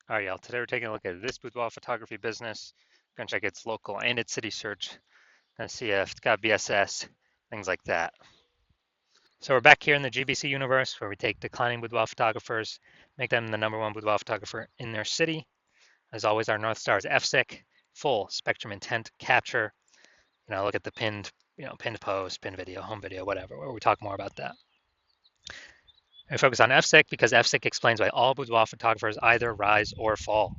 All right, y'all. Today we're taking a look at this boudoir photography business. We're gonna check its local and its city search. Gonna see if it's got BSS, things like that. So we're back here in the GBC universe where we take declining boudoir photographers, make them the #1 boudoir photographer in their city. As always, our North Star is FSIC, full spectrum intent capture. Look at the pinned post, pinned video, home video, whatever, where we talk more about that. We focus on FSIC because FSIC explains why all boudoir photographers either rise or fall.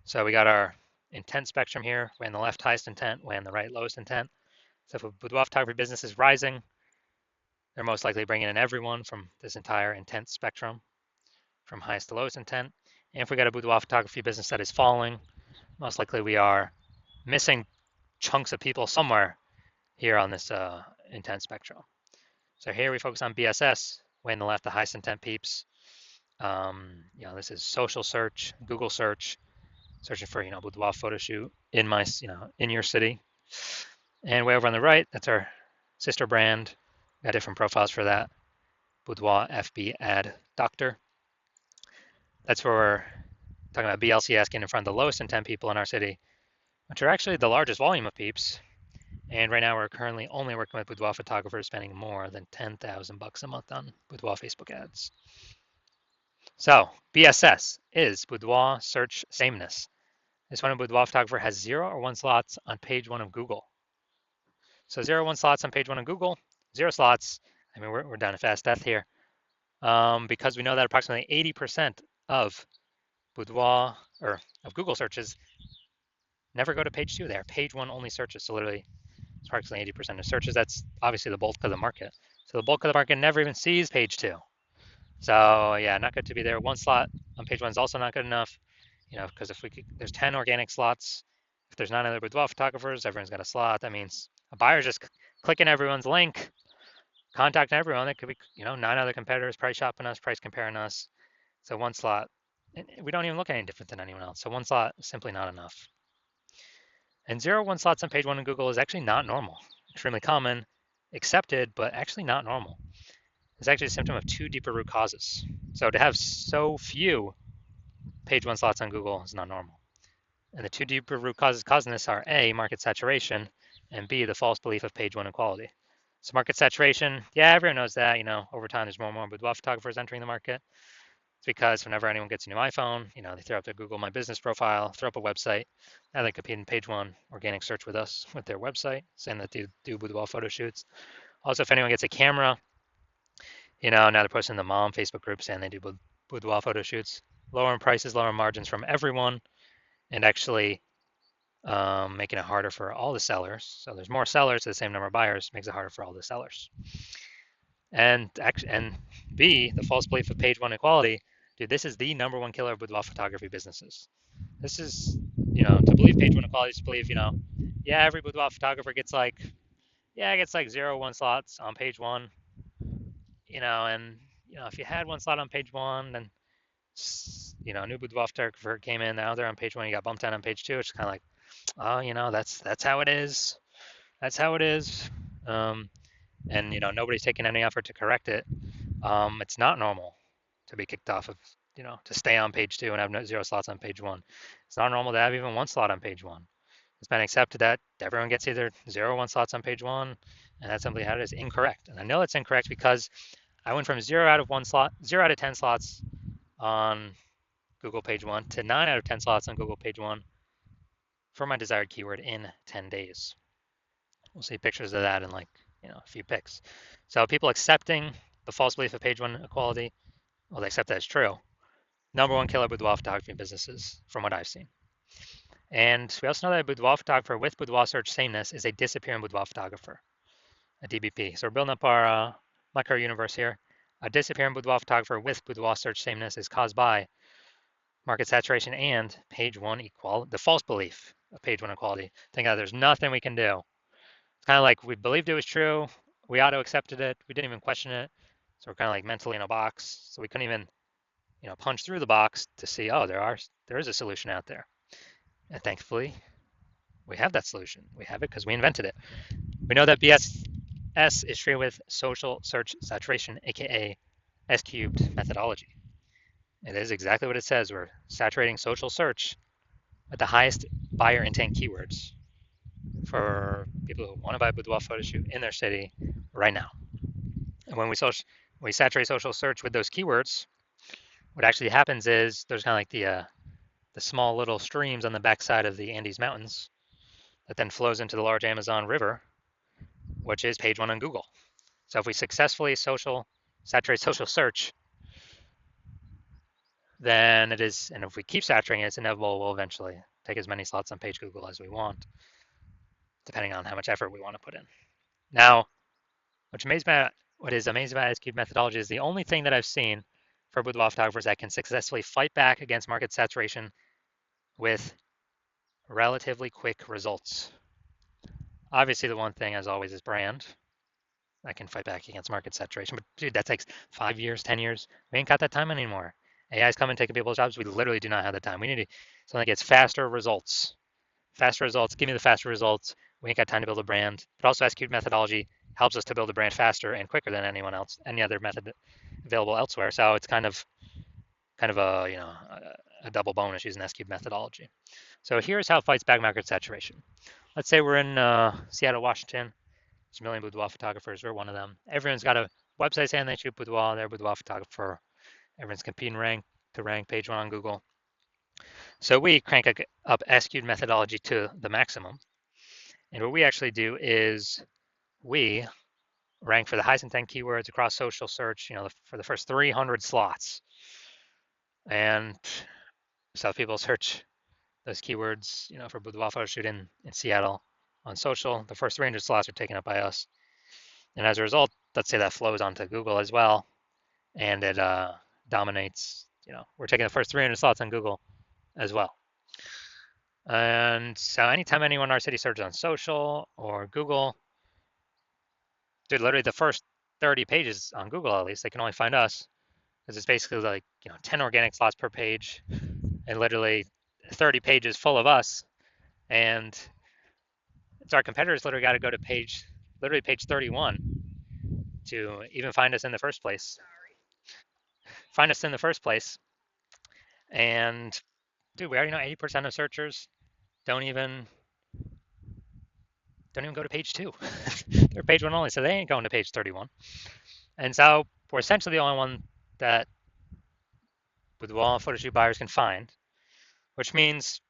So we got our intent spectrum here, way on the left highest intent, way on the right lowest intent. So if a boudoir photography business is rising, they're most likely bringing in everyone from this entire intent spectrum, from highest to lowest intent. And if we got a boudoir photography business that is falling, most likely we are missing chunks of people somewhere here on this intent spectrum. So here we focus on BSS, way on the left, the highest intent peeps. This is social search, Google search, searching for boudoir photo shoot in my in your city. And way over on the right, that's our sister brand. Got different profiles for that. Boudoir FB ad doctor. That's where we're talking about BLCS getting in front of the lowest intent people in our city, which are actually the largest volume of peeps. And right now we're currently only working with boudoir photographers spending more than $10,000 a month on boudoir Facebook ads. So BSS is boudoir search sameness. This one, a boudoir photographer has 0 or 1 slots on page 1 of Google. So 0 or 1 slots on page 1 of Google, 0 slots. I mean, we're down to fast death here because we know that approximately 80% of boudoir or of Google searches never go to page 2. They are page 1 only searches. So literally, it's approximately 80% of searches. That's obviously the bulk of the market. So the bulk of the market never even sees page 2. So yeah, not good to be there. 1 slot on page 1 is also not good enough. Because if there's 10 organic slots. If there's 9 other boudoir photographers, everyone's got a slot. That means a buyer's just clicking everyone's link, contacting everyone. It could be, 9 other competitors price shopping us, price comparing us. So 1 slot, we don't even look any different than anyone else. So 1 slot is simply not enough. And 0 1 slots on page 1 in Google is actually not normal. Extremely common, accepted, but actually not normal. It's actually a symptom of 2 deeper root causes. So to have so few page 1 slots on Google is not normal. And the 2 deeper root causes causing this are A, market saturation, and B, the false belief of page 1 equality. So market saturation, yeah, everyone knows that. Over time there's more and more boudoir photographers entering the market. It's because whenever anyone gets a new iPhone, they throw up their Google My Business profile, throw up a website. Now they compete in page 1 organic search with us with their website, saying that they do boudoir photo shoots. Also, if anyone gets a camera, now they're posting the mom Facebook group saying they do boudoir photo shoots. Lower in prices, lower margins from everyone, and actually making it harder for all the sellers. So there's more sellers to the same number of buyers, makes it harder for all the sellers. And B, the false belief of page 1 equality. Dude, this is the #1 killer of boudoir photography businesses. This is, to believe page 1 equality is to believe, yeah, every boudoir photographer gets like 0 1 slots on page 1, and if you had 1 slot on page 1, then a new boudoir photographer came in, now they're on page 1, you got bumped down on page 2. It's kind of like, oh, that's how it is. That's how it is. And nobody's taking any effort to correct it. It's not normal to be kicked off of, to stay on page 2 and have 0 slots on page 1. It's not normal to have even 1 slot on page 1. It's been accepted that everyone gets either 0 or 1 slots on page 1, and that's simply how it is. Incorrect. And I know it's incorrect because I went from 0 out of 1 slot, 0 out of 10 slots on Google page 1 to 9 out of 10 slots on Google page 1 for my desired keyword in 10 days. We'll see pictures of that in a few pics. So people accepting the false belief of page 1 equality, well, they accept that as true. #1 killer boudoir photography businesses from what I've seen. And we also know that a boudoir photographer with boudoir search sameness is a disappearing boudoir photographer, a DBP. So we're building up our micro universe here. A disappearing boudoir photographer with boudoir search sameness is caused by market saturation and page 1 equality, the false belief of page 1 equality. Think that there's nothing we can do. It's kind of like we believed it was true. We auto accepted it. We didn't even question it. So we're kind of like mentally in a box. So we couldn't even, punch through the box to see, oh, there is a solution out there. And thankfully, we have that solution. We have it because we invented it. We know that BSS is treated with social search saturation, aka S cubed methodology. It is exactly what it says. We're saturating social search with the highest buyer intent keywords for people who want to buy a boudoir photo shoot in their city right now. And when we saturate social search with those keywords, what actually happens is there's kind of like the small little streams on the backside of the Andes Mountains that then flows into the large Amazon River, which is page one on Google. So if we successfully saturate social search, then it is, and if we keep saturating it, it's inevitable we'll eventually take as many slots on page Google as we want, depending on how much effort we want to put in. Now, what is amazing about S-cubed methodology is the only thing that I've seen for boudoir photographers that can successfully fight back against market saturation with relatively quick results. Obviously, the one thing, as always, is brand. I can fight back against market saturation, but dude, that takes 5 years, 10 years. We ain't got that time anymore. AI is coming, taking people's jobs. We literally do not have the time. We need something that gets faster results. Faster results. Give me the faster results. We ain't got time to build a brand. But also, S-cubed methodology helps us to build a brand faster and quicker than anyone else, any other method available elsewhere. So it's kind of a a double bonus using S-cubed methodology. So here's how it fights back market saturation. Let's say we're in Seattle, Washington. There's a million boudoir photographers. We're one of them. Everyone's got a website saying they shoot boudoir. They're a boudoir photographer. Everyone's competing to rank page one on Google. So we crank up S-cubed methodology to the maximum. And what we actually do is we rank for the highest intent keywords across social search, for the first 300 slots. And so people search those keywords, for boudoir photo shoot in Seattle on social. The first 300 slots are taken up by us. And as a result, let's say that flows onto Google as well, and it dominates. We're taking the first 300 slots on Google as well. And so anytime anyone in our city searches on social or Google, dude, literally the first 30 pages on Google, at least, they can only find us because it's basically like 10 organic slots per page, and literally 30 pages full of us. And it's our competitors literally got to go to page 31 to even find us in the first place. And dude, we already know 80% of searchers don't even go to page two. They're page one only, so they ain't going to page 31. And so we're essentially the only one that boudoir photo shoot buyers can find, which means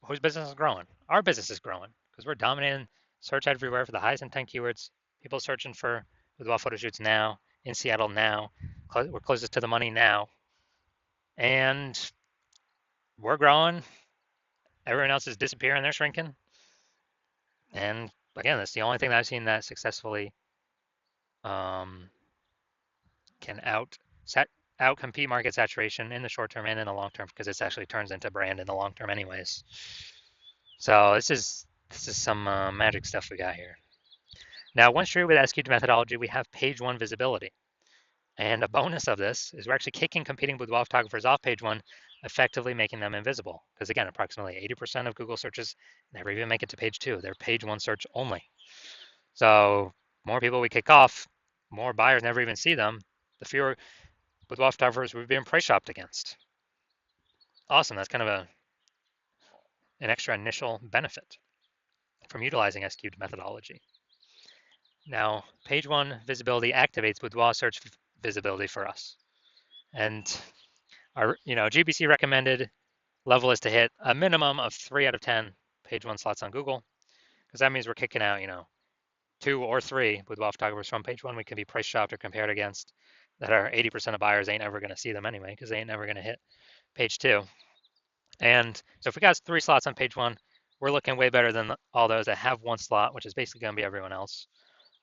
whose business is growing? Our business is growing because we're dominating search everywhere for the highest intent keywords. People searching for boudoir photo shoots now in Seattle now. We're closest to the money now, and we're growing. Everyone else is disappearing. They're shrinking. And again, that's the only thing that I've seen that successfully can outcompete market saturation in the short term and in the long term, because it actually turns into brand in the long term anyways. So this is some magic stuff we got here. Now, once you're with S-cubed methodology, we have page one visibility. And a bonus of this is we're actually kicking competing boudoir photographers off page one, effectively making them invisible. Because again, approximately 80% of Google searches never even make it to page two. They're page one search only. So more people we kick off, more buyers never even see them, the fewer boudoir photographers we've been price shopped against. Awesome. That's kind of an extra initial benefit from utilizing S-cubed methodology. Now, page one visibility activates boudoir search visibility for us. And our GBC recommended level is to hit a minimum of 3 out of 10 page one slots on Google, because that means we're kicking out 2 or 3 boudoir photographers from page one we can be price shopped or compared against, that are 80% of buyers ain't ever going to see them anyway, because they ain't never going to hit page two. And so if we got 3 slots on page one, we're looking way better than all those that have 1 slot, which is basically going to be everyone else.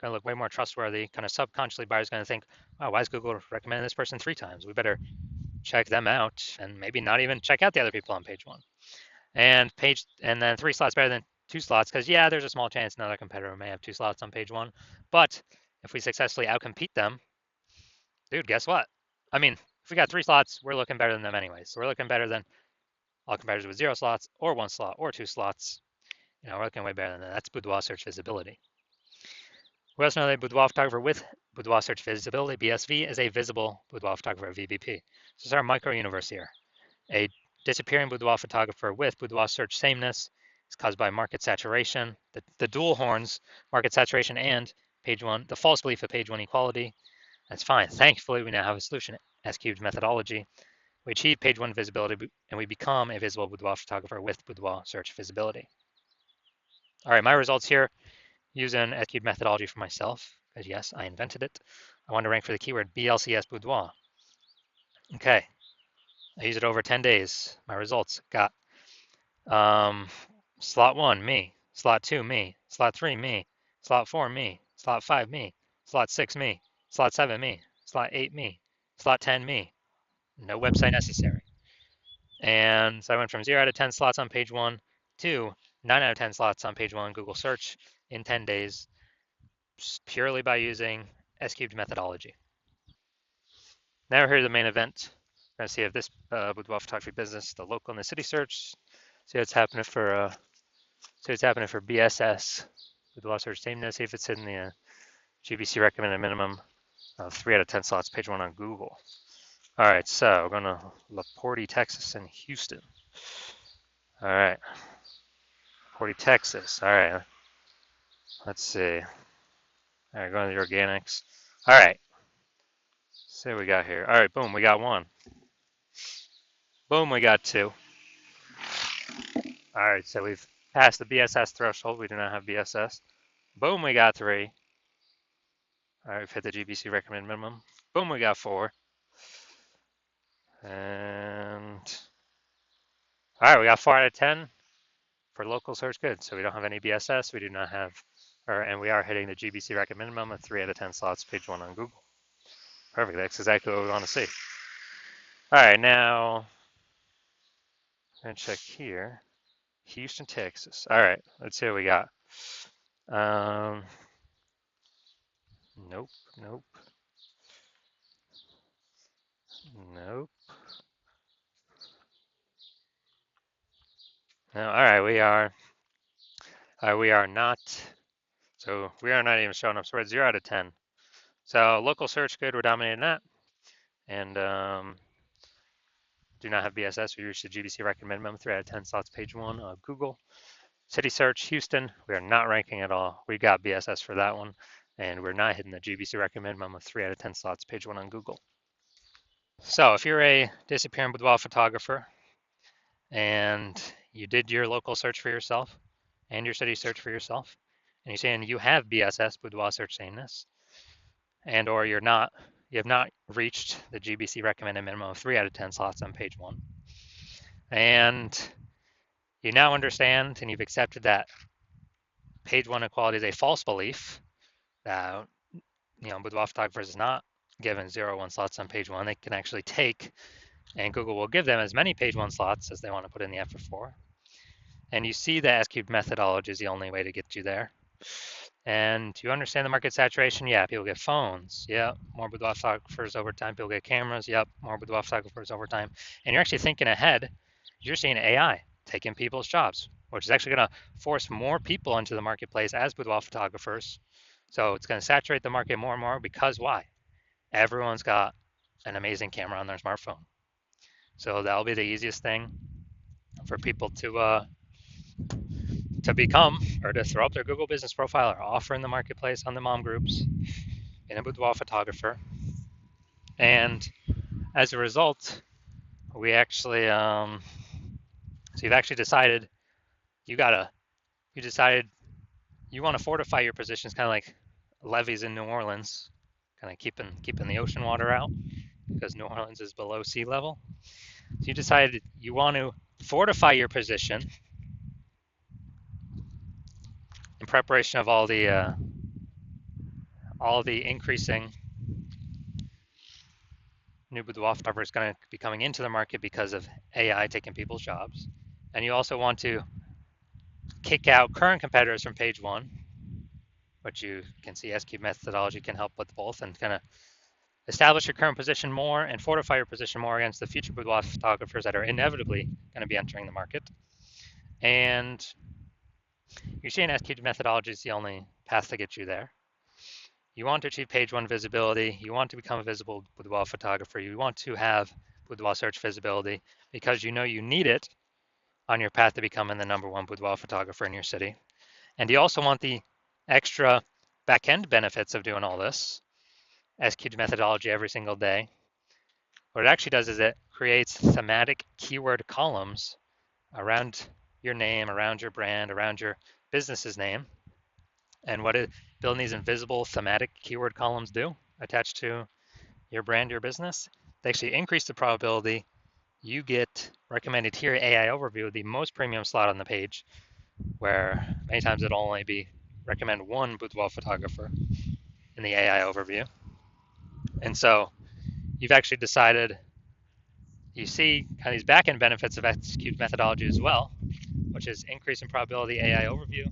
Going to look way more trustworthy. Kind of subconsciously, buyers going to think, "Oh, why is Google recommending this person 3 times? We better check them out, and maybe not even check out the other people on page one." And then 3 slots better than 2 slots, because yeah, there's a small chance another competitor may have 2 slots on page one. But if we successfully outcompete them, dude, guess what? I mean, if we got 3 slots, we're looking better than them anyways. So we're looking better than all competitors with 0 slots or 1 slot or 2 slots. We're looking way better than that. That's boudoir search visibility. We also know that boudoir photographer with boudoir search visibility, BSV, is a visible boudoir photographer, VBP. This is our micro universe here. A disappearing boudoir photographer with boudoir search sameness is caused by market saturation, the dual horns, market saturation and page one, the false belief of page one equality. That's fine. Thankfully, we now have a solution, S-cubed methodology. We achieve page one visibility and we become a visible boudoir photographer with boudoir search visibility. All right, my results here using S-cubed methodology for myself, because yes, I invented it. I want to rank for the keyword BLCS boudoir. Okay, I used it over 10 days. My results got slot 1, me. Slot 2, me. Slot 3, me. Slot 4, me. Slot 5, me. Slot 6, me. Slot 7, me. Slot 8, me. Slot 10, me. No website necessary. And so I went from 0 out of 10 slots on page 1 to 9 out of 10 slots on page 1 Google search in 10 days, purely by using S-cubed methodology. Now we're here to the main event. We're going to see if this boudoir photography business, the local and the city search, see what's happening for BSS, boudoir search sameness, see if it's in the GBC recommended minimum of 3 out of 10 slots, page 1 on Google. All right, so we're going to LaPorte, Texas, and Houston. All right, LaPorte, Texas. All right, let's see. All right, going to the organics. All right, see what we got here. All right, boom, we got 1. Boom, we got 2. All right, so we've passed the BSS threshold. We do not have BSS. Boom, we got 3. All right, we've hit the GBC recommended minimum. Boom, we got 4. And all right, we got 4 out of 10 for local search good. So we don't have any BSS. We do not have, and we are hitting the GBC recommended minimum of 3 out of 10 slots, page 1 on Google. Perfect. That's exactly what we want to see. All right, now I'm gonna check here. Houston, Texas. All right, let's see what we got. Nope, nope, nope. No, all right, we are not. So we are not even showing up. So we're at 0 out of 10. So local search good, we're dominating that, and do not have BSS. We reached the GBC recommended minimum, 3 out of 10 slots, page 1 of Google. City search, Houston, we are not ranking at all. We got BSS for that one, and we're not hitting the GBC recommended minimum of 3 out of 10 slots, page 1 on Google. So if you're a disappearing boudoir photographer and you did your local search for yourself and your city search for yourself, and you're saying you have BSS, boudoir search sameness, and or you have not reached the GBC recommended minimum of 3 out of 10 slots on page 1, and you now understand and you've accepted that page 1 equality is a false belief, that boudoir photographers is not given 0, 1 slots on page 1. They can actually take, and Google will give them as many page 1 slots as they want to put in the effort for. And you see the S-cubed methodology is the only way to get you there. And you understand the market saturation? Yeah, people get phones. Yeah, more boudoir photographers over time. People get cameras. Yep, more boudoir photographers over time. And you're actually thinking ahead. You're seeing AI taking people's jobs, which is actually going to force more people into the marketplace as boudoir photographers. So it's going to saturate the market more and more because why? Everyone's got an amazing camera on their smartphone. So that'll be the easiest thing for people to become, or to throw up their Google business profile or offer in the marketplace on the mom groups in a boudoir photographer. And as a result, we actually, so you've actually decided you decided you want to fortify your positions, kind of like levees in New Orleans, kind of keeping the ocean water out because New Orleans is below sea level. So you decided you want to fortify your position in preparation of all the increasing new boudoir photographers going to be coming into the market because of AI taking people's jobs. And you also want to kick out current competitors from page 1, which you can see S-cubed methodology can help with both, and kind of establish your current position more and fortify your position more against the future boudoir photographers that are inevitably going to be entering the market. And you're seeing S-cubed methodology is the only path to get you there. You want to achieve page one visibility. You want to become a visible boudoir photographer. You want to have boudoir search visibility because you know you need it on your path to becoming the #1 boudoir photographer in your city. And you also want the extra back-end benefits of doing all this, execute methodology every single day. What it actually does is it creates thematic keyword columns around your name, around your brand, around your business's name. And what building these invisible thematic keyword columns do attached to your brand, your business, they actually increase the probability you get recommended here AI overview, the most premium slot on the page, where many times it'll only be recommend one boudoir photographer in the AI overview. And so you've actually decided, you see kind of these back-end benefits of execute methodology as well, which is increase in probability AI overview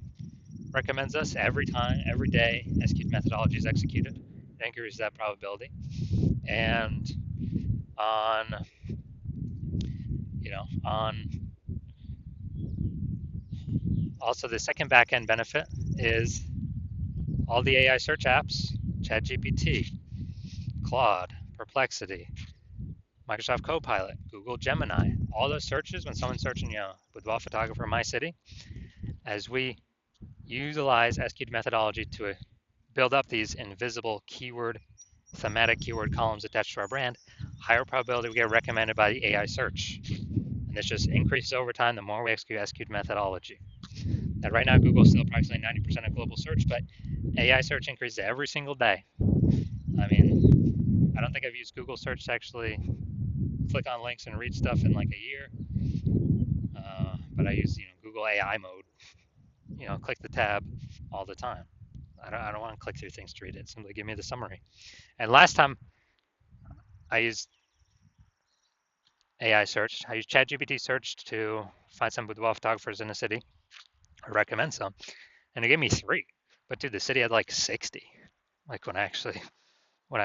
recommends us every time, every day, execute methodology is executed. It increases that probability. And on, on also the second back-end benefit is all the AI search apps, ChatGPT, Claude, Perplexity, Microsoft Copilot, Google Gemini, all those searches when someone's searching, boudoir photographer in my city, as we utilize SQL methodology to build up these invisible thematic keyword columns attached to our brand, higher probability we get recommended by the AI search. And this just increases over time the more we execute SQL methodology. Now, right now, Google's still approximately 90% of global search, but AI search increases every single day. I mean, I don't think I've used Google search to actually click on links and read stuff in like a year. But I use, Google AI mode, click the tab all the time. I don't want to click through things to read it. Simply give me the summary. And last time I used AI search, I used ChatGPT search to find some boudoir photographers in a city, or recommend some, and it gave me 3. But dude, the city had like 60. Like when I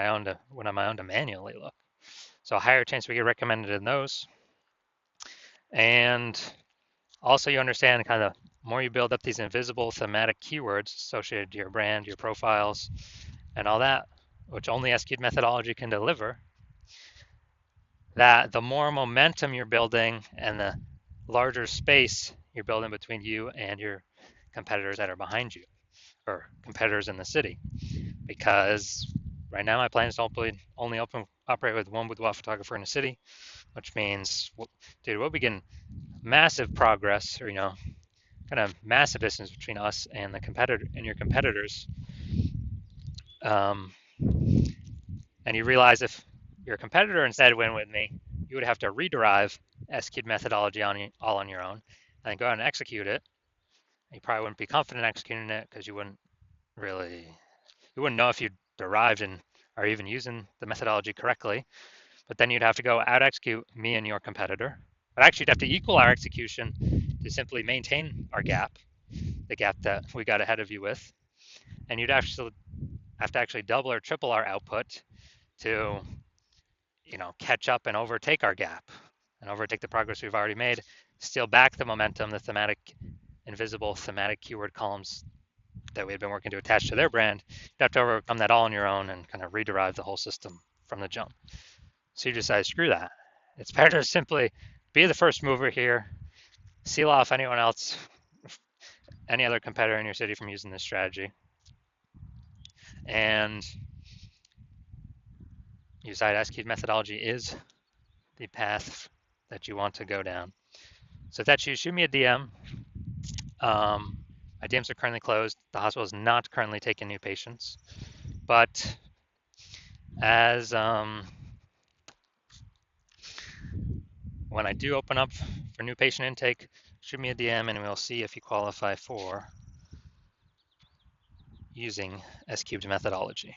owned to manually look. So a higher chance we get recommended in those. And also you understand kind of more you build up these invisible thematic keywords associated to your brand, your profiles, and all that, which only SQL methodology can deliver, that the more momentum you're building and the larger space you're building between you and your competitors that are behind you, or competitors in the city. Because right now my plan is to only operate with one boudoir photographer in a city, which means, dude, we'll begin massive progress, or kind of massive distance between us and your competitors. And you realize if your competitor instead went with me, you would have to rederive SQL methodology all on your own, and then go out and execute it. You probably wouldn't be confident executing it because you wouldn't know if you derived and are even using the methodology correctly. But then you'd have to go out execute me and your competitor. But actually, you'd have to equal our execution to simply maintain our gap, the gap that we got ahead of you with. And you'd actually have to actually double or triple our output to, catch up and overtake our gap and overtake the progress we've already made, steal back the momentum, the invisible thematic keyword columns that we had been working to attach to their brand. You'd have to overcome that all on your own and kind of rederive the whole system from the jump. So you decide, screw that. It's better to simply be the first mover here, seal off anyone else, any other competitor in your city from using this strategy. And you decide SQL methodology is the path that you want to go down. So if that's you, shoot me a DM. My DMs are currently closed. The hospital is not currently taking new patients. But as when I do open up for new patient intake, shoot me a DM and we'll see if you qualify for using S-cubed methodology.